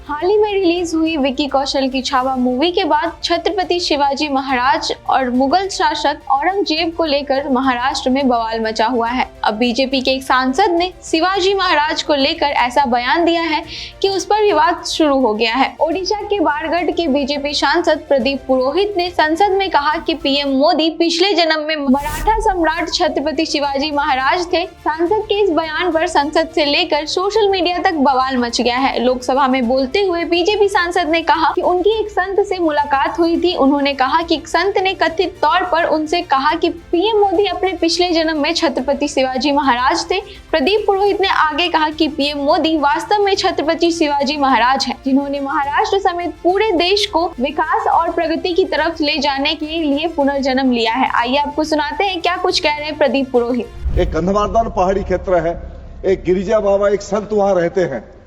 हाल ही में रिलीज हुई विक्की कौशल की छावा मूवी के बाद छत्रपति शिवाजी महाराज और मुगल शासक औरंगजेब को लेकर महाराष्ट्र में बवाल मचा हुआ है। अब बीजेपी के एक सांसद ने शिवाजी महाराज को लेकर ऐसा बयान दिया है कि उस पर विवाद शुरू हो गया है। ओडिशा के बारगढ़ के बीजेपी सांसद प्रदीप पुरोहित ने संसद में कहा कि पीएम मोदी पिछले जन्म में मराठा सम्राट छत्रपति शिवाजी महाराज थे। सांसद के इस बयान पर संसद से लेकर सोशल मीडिया तक बवाल मच गया है। लोकसभा में बोलते हुए बीजेपी सांसद ने कहा कि उनकी एक संत से मुलाकात हुई थी। उन्होंने कहा कि एक संत ने कथित तौर पर उनसे कहा कि पीएम मोदी अपने पिछले जन्म में छत्रपति शिवाजी महाराज थे। प्रदीप पुरोहित ने आगे कहा कि पीएम मोदी वास्तव में छत्रपति शिवाजी महाराज हैं, जिन्होंने महाराष्ट्र समेत पूरे देश को विकास और प्रगति की तरफ ले जाने के लिए पुनर्जन्म लिया है। आइए आपको सुनाते हैं क्या कुछ कह रहे हैं प्रदीप पुरोहित। एक गंधमार्दन पहाड़ी क्षेत्र है, एक गिरिजा बाबा एक संत वहां रहते हैं।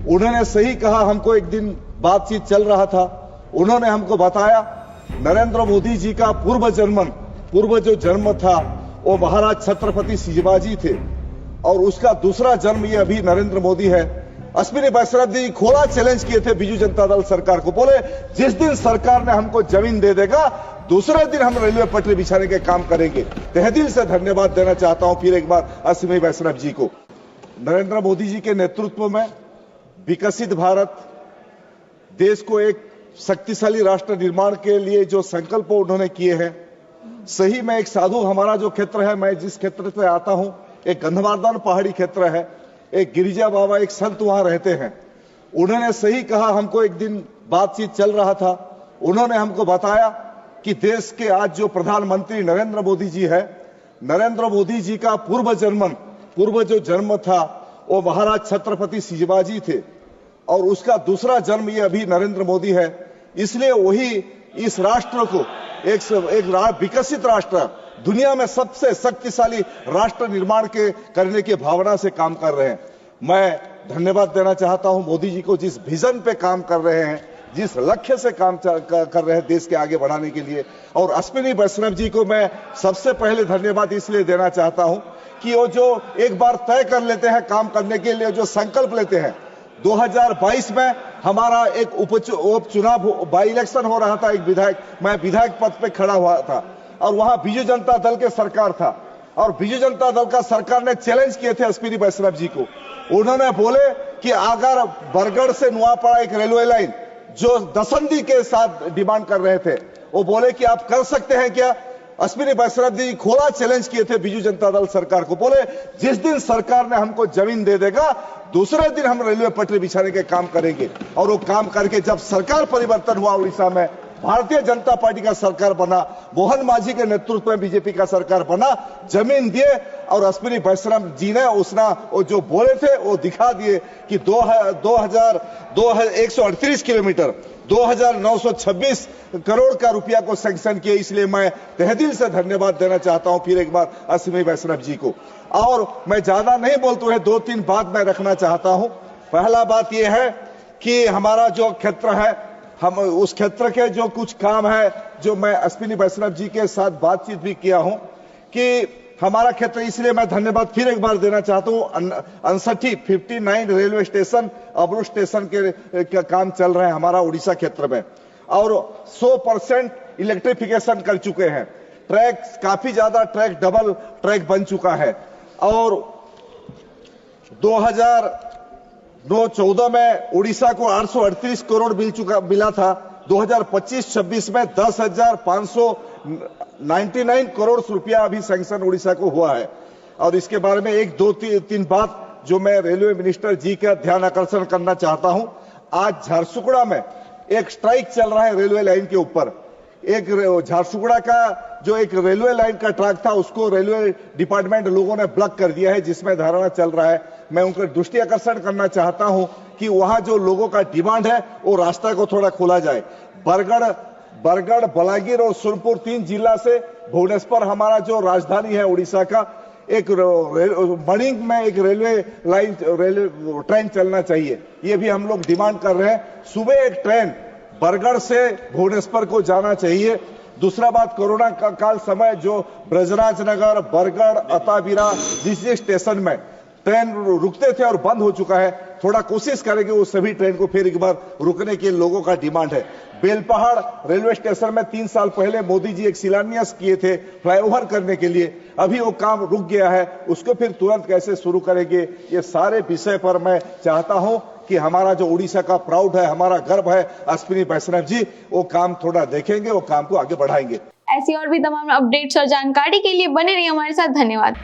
उन्होंने सही कहा, हमको एक दिन बातचीत चल रहा था, उन्होंने हमको बताया नरेंद्र मोदी जी का पूर्व जो जन्म था वो महाराज छत्रपति शिवाजी थे और उसका दूसरा जन्म ये अभी नरेंद्र मोदी है। अश्विनी वैष्णव जी खोला चैलेंज किए थे बीजू जनता दल सरकार को, बोले जिस दिन सरकार ने हमको जमीन दे देगा दूसरे दिन हम रेलवे पटरी बिछाने के काम करेंगे। तहे दिल से धन्यवाद देना चाहता हूं फिर एक बार अश्विनी वैष्णव जी को। नरेंद्र मोदी जी के नेतृत्व में विकसित भारत, देश को एक शक्तिशाली राष्ट्र निर्माण के लिए जो संकल्प उन्होंने किए हैं, सही में एक साधु हमारा जो क्षेत्र है, मैं जिस क्षेत्र से आता हूं, एक गंधमार्दन पहाड़ी क्षेत्र है, एक गिरिजा बाबा एक संत वहां रहते हैं। उन्होंने सही कहा, हमको एक दिन बातचीत चल रहा था, उन्होंने हमको बताया कि देश के आज जो प्रधानमंत्री नरेंद्र मोदी जी है, नरेंद्र मोदी जी का पूर्व जो जन्म था वो महाराज छत्रपति शिवाजी थे और उसका दूसरा जन्म ये अभी नरेंद्र मोदी है। इसलिए वही इस राष्ट्र को एक विकसित राष्ट्र, दुनिया में सबसे शक्तिशाली राष्ट्र निर्माण करने की भावना से काम कर रहे हैं। मैं धन्यवाद देना चाहता हूं मोदी जी को, जिस विजन पे काम कर रहे हैं, जिस लक्ष्य से काम कर रहे हैं देश के आगे बढ़ाने के लिए। और अश्विनी वैष्णव जी को मैं सबसे पहले धन्यवाद इसलिए देना चाहता हूं कि वो जो एक बार तय कर लेते हैं काम करने के लिए, जो संकल्प लेते हैं। 2022 में हमारा एक उपचुनाव बाई इलेक्शन हो रहा था, मैं विधायक पद पे खड़ा हुआ था और वहां बीजू जनता दल के सरकार था और बीजू जनता दल का सरकार ने चैलेंज किए थे अश्विनी वैष्णव जी को। उन्होंने बोले कि अगर बरगढ़ से नुआपाड़ा एक रेलवे लाइन जो दसंदी के साथ डिमांड कर रहे थे, वो बोले कि आप कर सकते हैं क्या। अश्विनी वैष्णव जी खोला चैलेंज किए थे बीजू जनता दल सरकार को, बोले जिस दिन सरकार ने हमको जमीन दे देगा दूसरे दिन हम रेलवे पटरी बिछाने के काम करेंगे। और वो काम करके जब सरकार परिवर्तन हुआ उड़ीसा में, भारतीय जनता पार्टी का सरकार बना, मोहन मांझी के नेतृत्व में बीजेपी का सरकार बना, जमीन दिए और अश्विनी वैष्णव जी ने वो जो बोले थे वो दिखा दिए कि 138 किलोमीटर 2926 करोड़ का रुपया को सैंक्शन किए। इसलिए मैं तहे दिल से धन्यवाद देना चाहता हूं फिर एक बार अश्विनी वैष्णव जी को। और मैं ज्यादा नहीं बोलते हुए 2-3 बात मैं रखना चाहता हूं। पहला बात यह है कि हमारा जो क्षेत्र है, हम उस क्षेत्र के जो कुछ काम है, जो मैं अश्विनी वैष्णव जी के साथ बातचीत भी किया हूं कि हमारा क्षेत्र, इसलिए मैं धन्यवाद फिर एक बार देना चाहता हूं। 59 रेलवे स्टेशन, अब्रू स्टेशन के काम चल रहे हैं हमारा उड़ीसा क्षेत्र में और 100% इलेक्ट्रिफिकेशन कर चुके हैं। ट्रैक काफी ज्यादा डबल ट्रैक बन चुका है और 2009-14 में उड़ीसा को 838 करोड़ मिला था। 2025-26 में 10,599 करोड़ रुपया अभी सैंक्शन उड़ीसा को हुआ है। और इसके बारे में 1-2-3 बात जो मैं रेलवे मिनिस्टर जी का ध्यान आकर्षण करना चाहता हूं। आज झारसुगुड़ा में एक स्ट्राइक चल रहा है रेलवे लाइन के ऊपर। एक झारसुगुड़ा का जो एक रेलवे लाइन का ट्रैक था उसको रेलवे डिपार्टमेंट लोगों ने ब्लॉक कर दिया है, जिसमें धरना चल रहा है। मैं उनका दृष्टि आकर्षण करना चाहता हूं कि वहां जो लोगों का डिमांड है वो रास्ता को थोड़ा खोला जाए। बरगढ़, बलांगीर और सोनपुर 3 जिला से भुवनेश्वर हमारा जो राजधानी है उड़ीसा का, एक मणिंग में एक रेलवे ट्रेन चलना चाहिए। ये भी हम लोग डिमांड कर रहे हैं। सुबह एक ट्रेन बरगढ़ से भुवनेश्वर को जाना चाहिए। दूसरा बात, कोरोना काल समय जो ब्रजराज नगर, बरगढ़, अताबीरा जिस स्टेशन में ट्रेन रुकते थे और बंद हो चुका है, थोड़ा कोशिश करेंगे वो सभी ट्रेन को फिर एक बार रुकने के लोगों का डिमांड है। बेलपहाड़ रेलवे स्टेशन में 3 साल पहले मोदी जी एक शिलान्यास किए थे फ्लाईओवर करने के लिए, अभी वो काम रुक गया है, उसको फिर तुरंत कैसे शुरू करेंगे, ये सारे विषय पर मैं चाहता हूं कि हमारा जो उड़ीसा का प्राउड है, हमारा गर्व है अश्विनी वैष्णव जी, वो काम थोड़ा देखेंगे, वो काम को आगे बढ़ाएंगे। ऐसी और भी तमाम अपडेट्स और जानकारी के लिए बने रहिए हमारे साथ। धन्यवाद।